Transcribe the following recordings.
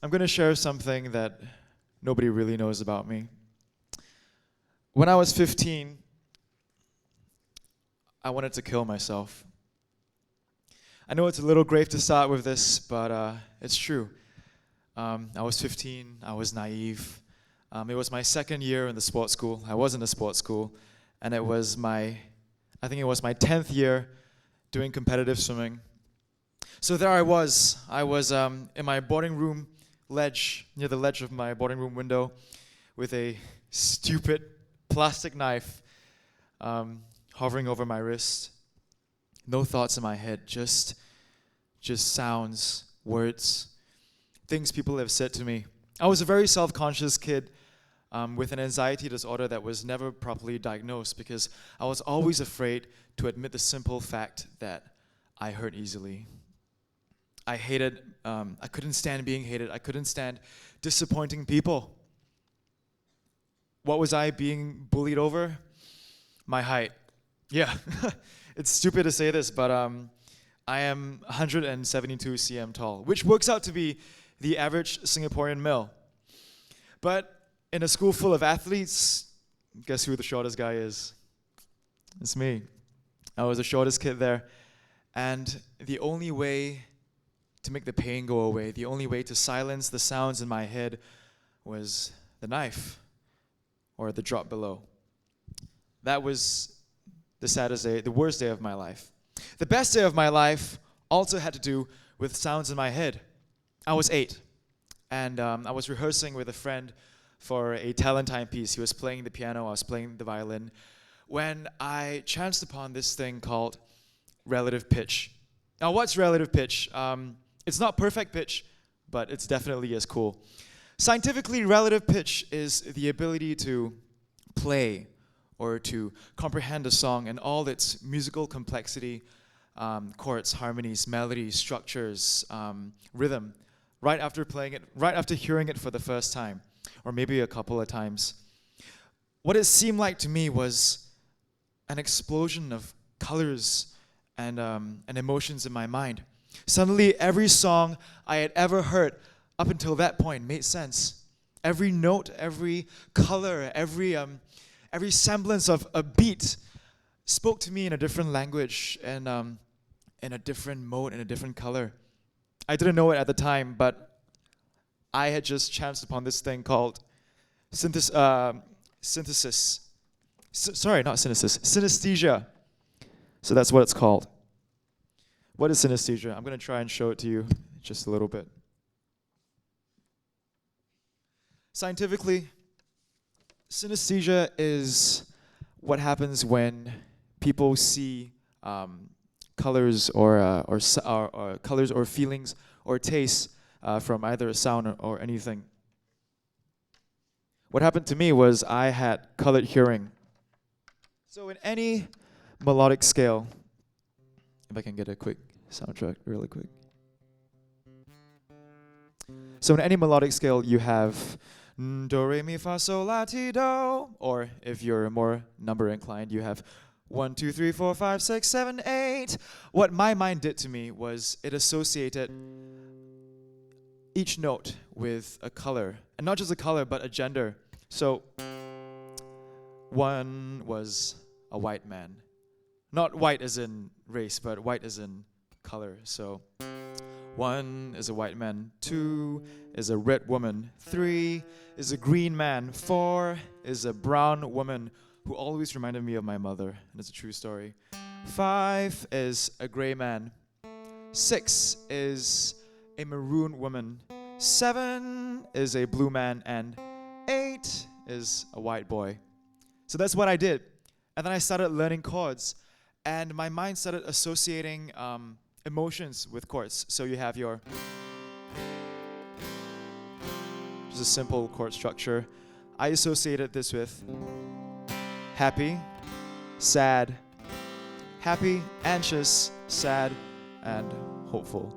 I'm going to share something that nobody really knows about me. When I was 15, I wanted to kill myself. I know it's a little grave to start with this, but it's true. I was 15, I was naive. It was my second year in the sports school. I was in the sports school, and I think it was my 10th year doing competitive swimming. So there I was in my boarding room ledge, near the ledge of my boarding room window, with a stupid plastic knife hovering over my wrist. No thoughts in my head, just sounds, words, things people have said to me. I was a very self-conscious kid with an anxiety disorder that was never properly diagnosed because I was always afraid to admit the simple fact that I hurt easily. I couldn't stand being hated. I couldn't stand disappointing people. What was I being bullied over? My height. Yeah, it's stupid to say this, but I am 172 cm tall, which works out to be the average Singaporean male. But in a school full of athletes, guess who the shortest guy is? It's me. I was the shortest kid there. And the only way to make the pain go away, the only way to silence the sounds in my head was the knife or the drop below. That was the saddest day, the worst day of my life. The best day of my life also had to do with sounds in my head. I was 8, and I was rehearsing with a friend for a talent time piece. He was playing the piano, I was playing the violin, when I chanced upon this thing called relative pitch. Now, what's relative pitch? It's not perfect pitch, but it's definitely as cool. Scientifically, relative pitch is the ability to play or to comprehend a song and all its musical complexity, chords, harmonies, melodies, structures, rhythm, right after playing it, right after hearing it for the first time, or maybe a couple of times. What it seemed like to me was an explosion of colors and emotions in my mind. Suddenly, every song I had ever heard up until that point made sense. Every note, every color, every semblance of a beat spoke to me in a different language and in a different mode, in a different color. I didn't know it at the time, but I had just chanced upon this thing called synesthesia. So that's what it's called. What is synesthesia? I'm going to try and show it to you just a little bit. Scientifically, synesthesia is what happens when people see colors or colors or feelings or tastes from either a sound or anything. What happened to me was I had colored hearing. So in any melodic scale, if I can get a quick soundtrack really quick. So in any melodic scale, you have do, re, mi, fa, sol, la, ti, do. Or if you're more number inclined, you have 1, 2, 3, 4, 5, 6, 7, 8. What my mind did to me was it associated each note with a color. And not just a color, but a gender. So one was a white man. Not white as in race, but white as in color. So 1 is a white man, 2 is a red woman, 3 is a green man, 4 is a brown woman who always reminded me of my mother, and it's a true story. 5 is a gray man, 6 is a maroon woman, 7 is a blue man, and 8 is a white boy. So that's what I did. And then I started learning chords, and my mind started associating emotions with chords. So you have your, just a simple chord structure. I associated this with happy, sad, happy, anxious, sad, and hopeful.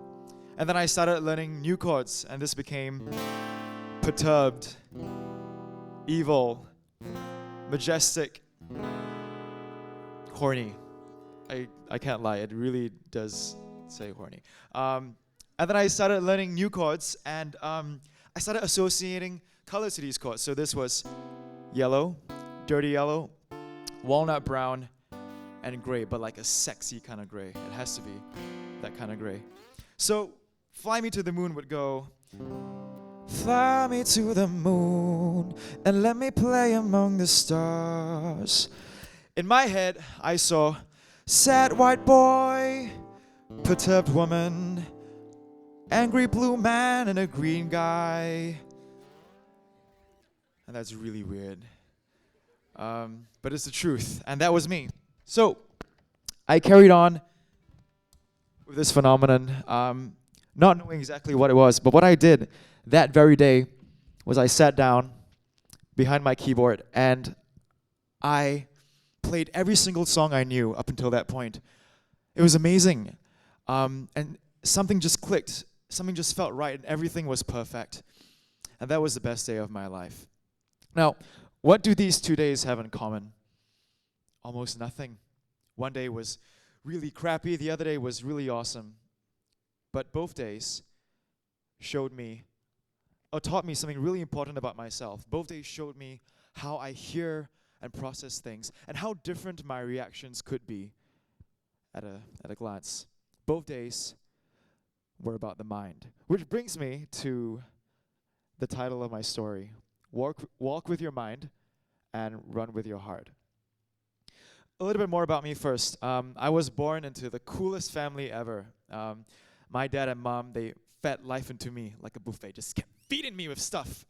And then I started learning new chords, and this became perturbed, evil, majestic, horny. I can't lie, it really does say horny. And then I started learning new chords, and I started associating colors to these chords. So this was yellow, dirty yellow, walnut brown, and gray, but like a sexy kind of gray. It has to be that kind of gray. So Fly Me to the Moon would go, fly me to the moon and let me play among the stars. In my head, I saw sad white boy, perturbed woman, angry blue man, and a green guy. And that's really weird. But it's the truth. And that was me. So I carried on with this phenomenon, not knowing exactly what it was. But what I did that very day was I sat down behind my keyboard and I played every single song I knew up until that point. It was amazing. And something just clicked. Something just felt right, and everything was perfect. And that was the best day of my life. Now, what do these 2 days have in common? Almost nothing. One day was really crappy, the other day was really awesome. But both days showed me, or taught me something really important about myself. Both days showed me how I hear and process things, and how different my reactions could be at a glance. Both days were about the mind. Which brings me to the title of my story, Walk with Your Mind and Run with Your Heart. A little bit more about me first. I was born into the coolest family ever. My dad and mom, they fed life into me like a buffet, just kept feeding me with stuff.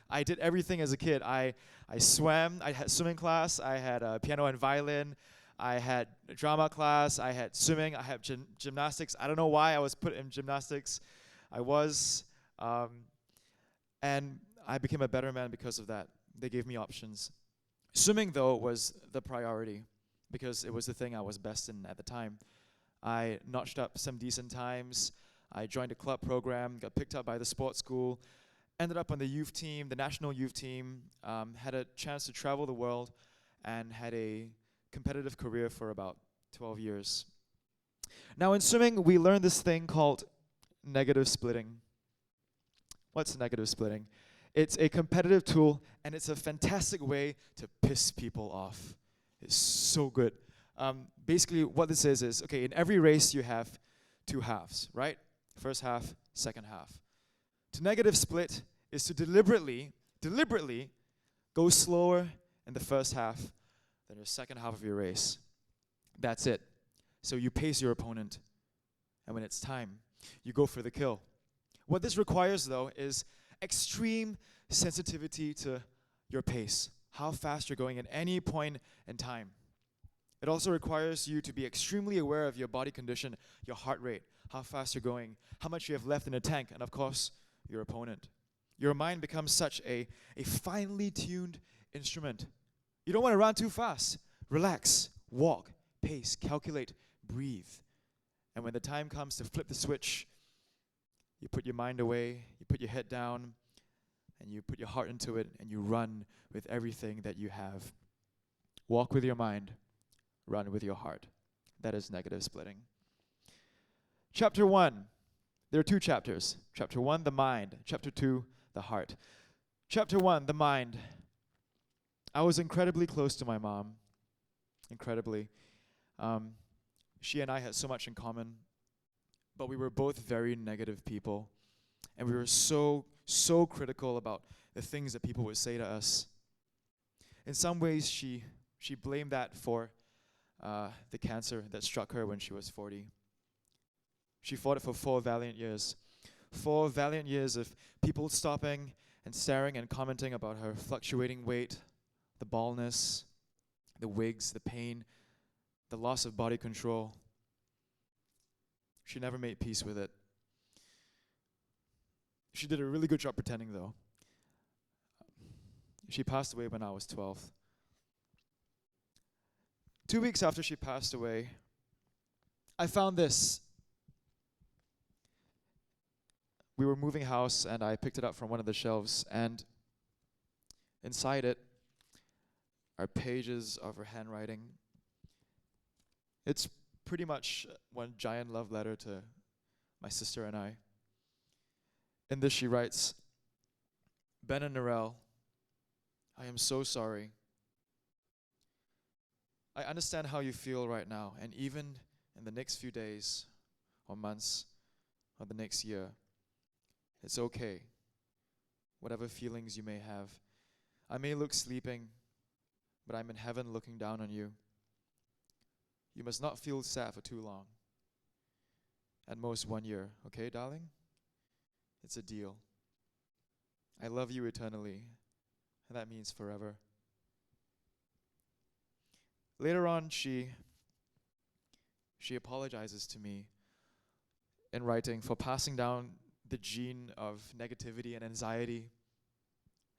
I did everything as a kid. I swam, I had swimming class, I had piano and violin, I had drama class, I had swimming, I had gymnastics. I don't know why I was put in gymnastics. I was. And I became a better man because of that. They gave me options. Swimming, though, was the priority because it was the thing I was best in at the time. I notched up some decent times. I joined a club program, got picked up by the sports school, ended up on the youth team, the national youth team, had a chance to travel the world, and had a competitive career for about 12 years. Now in swimming, we learned this thing called negative splitting. What's negative splitting? It's a competitive tool, and it's a fantastic way to piss people off. It's so good. Basically, what this is, okay, in every race you have two halves, right? First half, second half. To negative split is to deliberately go slower in the first half than the second half of your race. That's it. So you pace your opponent, and when it's time, you go for the kill. What this requires, though, is extreme sensitivity to your pace, how fast you're going at any point in time. It also requires you to be extremely aware of your body condition, your heart rate, how fast you're going, how much you have left in the tank, and of course, your opponent. Your mind becomes such a finely tuned instrument. You don't want to run too fast. Relax, walk, pace, calculate, breathe. And when the time comes to flip the switch, you put your mind away, you put your head down, and you put your heart into it, and you run with everything that you have. Walk with your mind, run with your heart. That is negative splitting. Chapter 1. There are two chapters. Chapter 1, the mind. Chapter 2, the heart. Chapter 1, the mind. I was incredibly close to my mom. Incredibly. She and I had so much in common, but we were both very negative people. And we were so critical about the things that people would say to us. In some ways, she blamed that for the cancer that struck her when she was 40. She fought it for 4 valiant years. 4 valiant years of people stopping and staring and commenting about her fluctuating weight, the baldness, the wigs, the pain, the loss of body control. She never made peace with it. She did a really good job pretending, though. She passed away when I was 12. 2 weeks after she passed away, I found this. We were moving house, and I picked it up from one of the shelves, and inside it are pages of her handwriting. It's pretty much one giant love letter to my sister and I. In this she writes, Ben and Narelle, I am so sorry. I understand how you feel right now, and even in the next few days or months or the next year, it's okay. Whatever feelings you may have. I may look sleeping, but I'm in heaven looking down on you. You must not feel sad for too long. At most 1 year, okay, darling? It's a deal. I love you eternally, and that means forever. Later on, she apologizes to me in writing for passing down the gene of negativity and anxiety.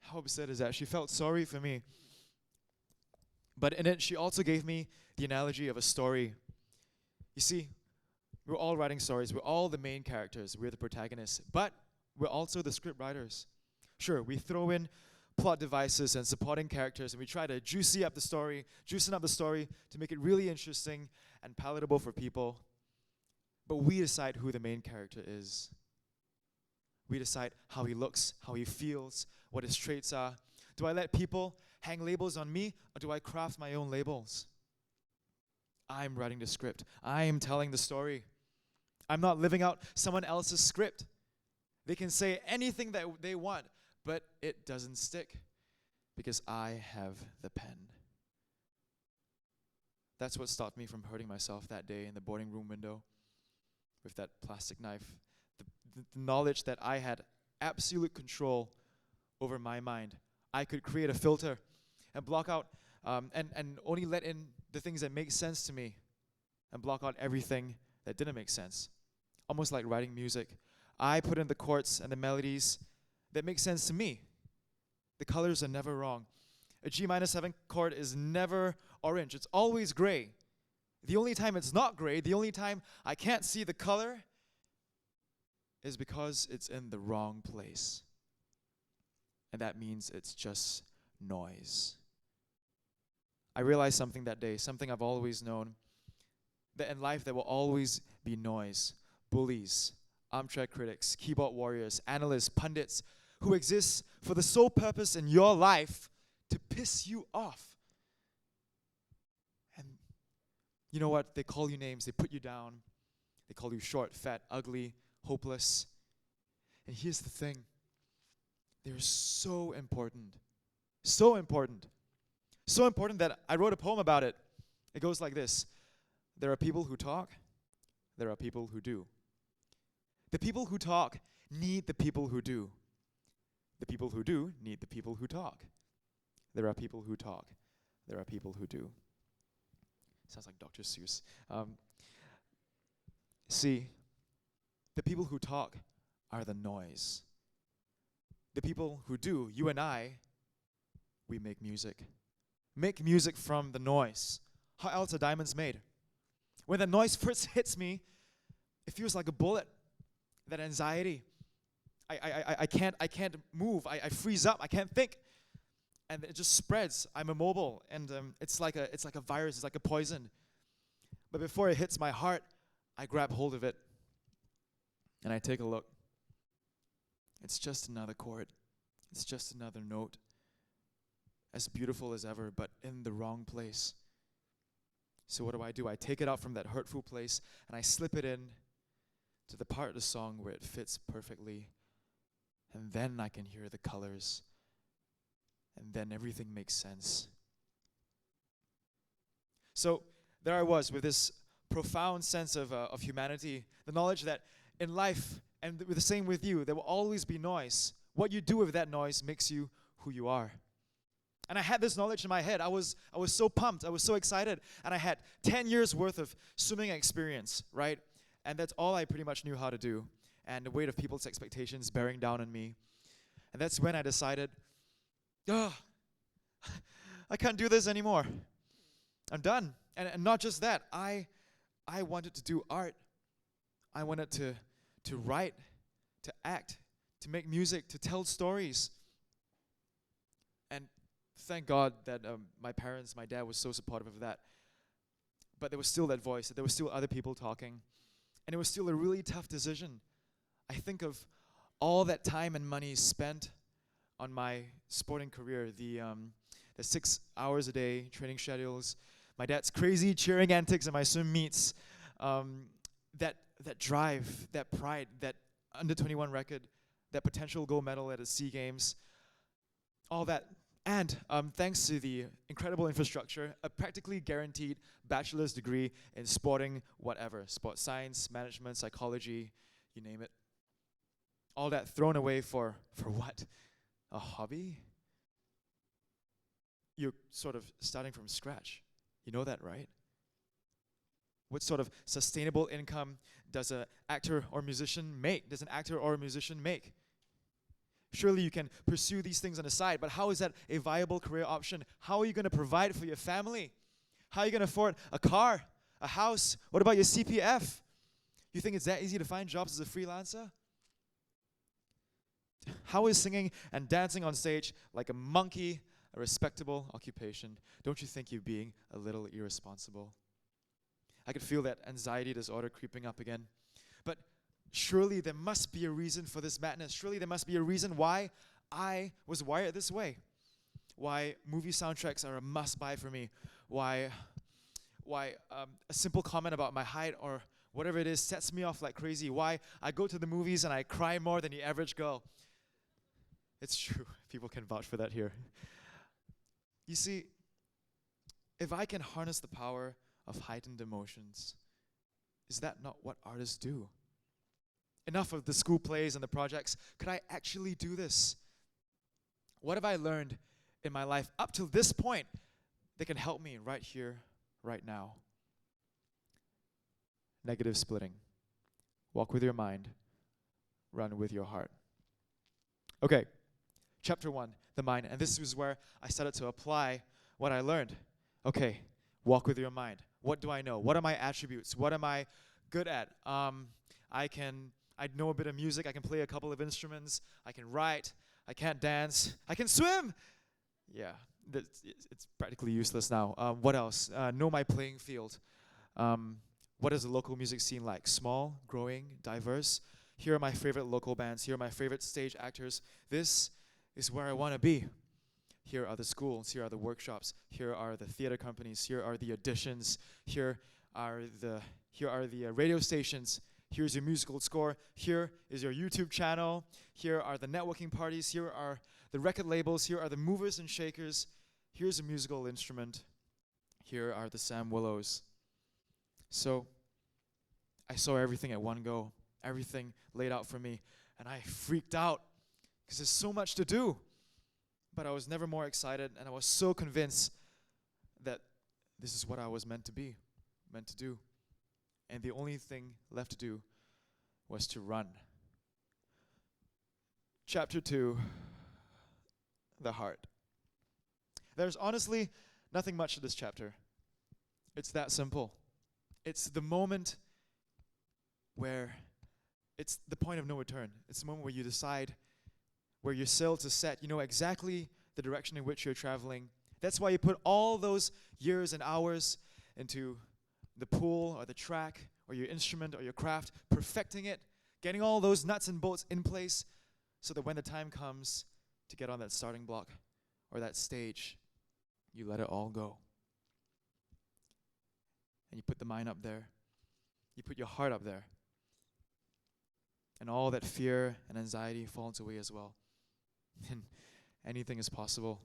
How absurd is that? She felt sorry for me. But in it, she also gave me the analogy of a story. You see, we're all writing stories. We're all the main characters. We're the protagonists. But we're also the script writers. Sure, we throw in plot devices and supporting characters, and we try to juicen up the story to make it really interesting and palatable for people. But we decide who the main character is. We decide how he looks, how he feels, what his traits are. Do I let people hang labels on me, or do I craft my own labels? I'm writing the script. I am telling the story. I'm not living out someone else's script. They can say anything that they want, but it doesn't stick because I have the pen. That's what stopped me from hurting myself that day in the boarding room window with that plastic knife. The knowledge that I had absolute control over my mind. I could create a filter and block out and only let in the things that make sense to me and block out everything that didn't make sense. Almost like writing music. I put in the chords and the melodies that make sense to me. The colors are never wrong. A G minor 7 chord is never orange. It's always gray. The only time it's not gray, the only time I can't see the color is because it's in the wrong place. And that means it's just noise. I realized something that day, something I've always known, that in life there will always be noise, bullies, armchair critics, keyboard warriors, analysts, pundits, who exist for the sole purpose in your life to piss you off. And you know what? They call you names, they put you down, they call you short, fat, ugly, hopeless. And here's the thing. They're so important. So important. So important that I wrote a poem about it. It goes like this. There are people who talk. There are people who do. The people who talk need the people who do. The people who do need the people who talk. There are people who talk. There are people who do. Sounds like Dr. Seuss. See, the people who talk are the noise. The people who do, you and I, we make music. Make music from the noise. How else are diamonds made? When the noise first hits me, it feels like a bullet. That anxiety. I can't move. I freeze up. I can't think. And it just spreads. I'm immobile. And it's like a virus. It's like a poison. But before it hits my heart, I grab hold of it. And I take a look. It's just another chord. It's just another note. As beautiful as ever, but in the wrong place. So what do? I take it out from that hurtful place and I slip it in to the part of the song where it fits perfectly. And then I can hear the colors. And then everything makes sense. So there I was with this profound sense of humanity, the knowledge that in life, and the same with you, there will always be noise. What you do with that noise makes you who you are. And I had this knowledge in my head. I was so pumped. I was so excited. And I had 10 years worth of swimming experience, right? And that's all I pretty much knew how to do. And the weight of people's expectations bearing down on me. And that's when I decided, I can't do this anymore. I'm done. And not just that. I wanted to do art. I wanted to write, to act, to make music, to tell stories. And thank God that my parents, my dad was so supportive of that. But there was still that voice, that there were still other people talking. And it was still a really tough decision. I think of all that time and money spent on my sporting career, the 6 hours a day training schedules, my dad's crazy cheering antics at my swim meets, that drive, that pride, that under 21 record, that potential gold medal at the SEA Games, all that. And thanks to the incredible infrastructure, a practically guaranteed bachelor's degree in sporting whatever, sports science, management, psychology, you name it. All that thrown away for what? A hobby? You're sort of starting from scratch. You know that, right? What sort of sustainable income does an actor or musician make? Does an actor or a musician make? Surely you can pursue these things on the side, but how is that a viable career option? How are you going to provide for your family? How are you going to afford a car, a house? What about your CPF? You think it's that easy to find jobs as a freelancer? How is singing and dancing on stage like a monkey a respectable occupation? Don't you think you're being a little irresponsible? I could feel that anxiety disorder creeping up again. But surely there must be a reason for this madness. Surely there must be a reason why I was wired this way. Why movie soundtracks are a must-buy for me. Why a simple comment about my height or whatever it is sets me off like crazy. Why I go to the movies and I cry more than the average girl. It's true. People can vouch for that here. You see, if I can harness the power of heightened emotions, is that not what artists do? Enough of the school plays and the projects. Could I actually do this? What have I learned in my life up to this point that can help me right here, right now? Negative splitting. Walk with your mind. Run with your heart. Okay, chapter 1, the mind. And this is where I started to apply what I learned. Okay, walk with your mind. What do I know? What are my attributes? What am I good at? I know a bit of music. I can play a couple of instruments. I can write. I can't dance. I can swim. Yeah, it's practically useless now. What else? Know my playing field. What is the local music scene like? Small, growing, diverse. Here are my favorite local bands. Here are my favorite stage actors. This is where I want to be. Here are the schools. Here are the workshops. Here are the theater companies. Here are the auditions. Here are the radio stations. Here's your musical score. Here is your YouTube channel. Here are the networking parties. Here are the record labels. Here are the movers and shakers. Here's a musical instrument. Here are the Sam Willows. So I saw everything at one go. Everything laid out for me. And I freaked out because there's so much to do. But I was never more excited, and I was so convinced that this is what I was meant to be, meant to do. And the only thing left to do was to run. Chapter 2, the heart. There's honestly nothing much to this chapter. It's that simple. It's the moment where it's the point of no return. It's the moment where you decide where your sail to set. You know exactly the direction in which you're traveling. That's why you put all those years and hours into the pool or the track or your instrument or your craft, perfecting it, getting all those nuts and bolts in place so that when the time comes to get on that starting block or that stage, you let it all go. And you put the mind up there. You put your heart up there. And all that fear and anxiety falls away as well. And anything is possible.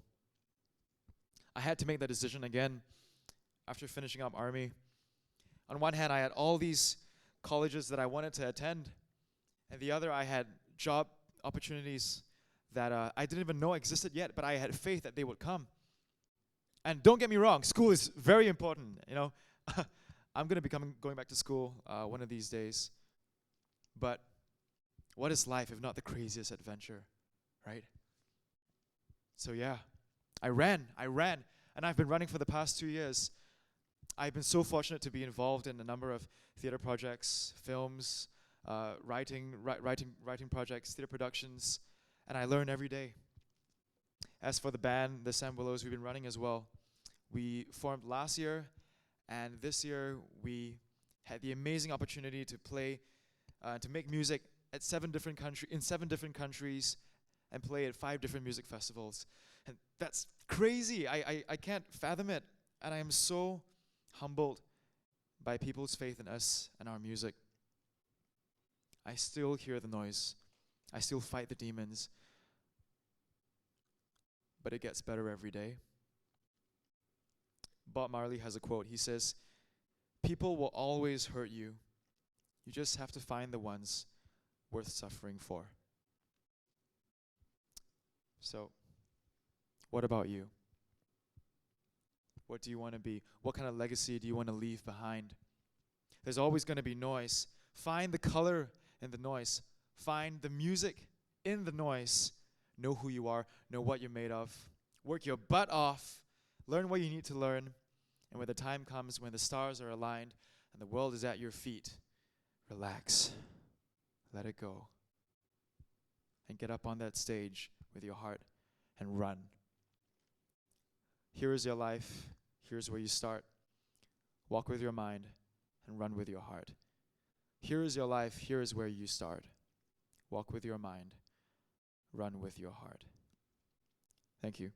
I had to make that decision again after finishing up Army. On one hand, I had all these colleges that I wanted to attend. And the other, I had job opportunities that I didn't even know existed yet, but I had faith that they would come. And don't get me wrong, school is very important. You know, I'm going to be going back to school one of these days. But what is life if not the craziest adventure, right? So yeah, I ran, and I've been running for the past 2 years. I've been so fortunate to be involved in a number of theater projects, films, writing projects, theater productions, and I learn every day. As for the band, the Sam Willows, we've been running as well. We formed last year, and this year we had the amazing opportunity to play, to make music at in 7 different countries, and play at 5 different music festivals. And that's crazy. I can't fathom it. And I am so humbled by people's faith in us and our music. I still hear the noise. I still fight the demons. But it gets better every day. Bob Marley has a quote. He says, "People will always hurt you. You just have to find the ones worth suffering for." So, what about you? What do you want to be? What kind of legacy do you want to leave behind? There's always going to be noise. Find the color in the noise. Find the music in the noise. Know who you are. Know what you're made of. Work your butt off. Learn what you need to learn. And when the time comes, when the stars are aligned and the world is at your feet, relax. Let it go. And get up on that stage with your heart and run. Here is your life. Here's where you start. Walk with your mind and run with your heart. Here is your life. Here is where you start. Walk with your mind. Run with your heart. Thank you.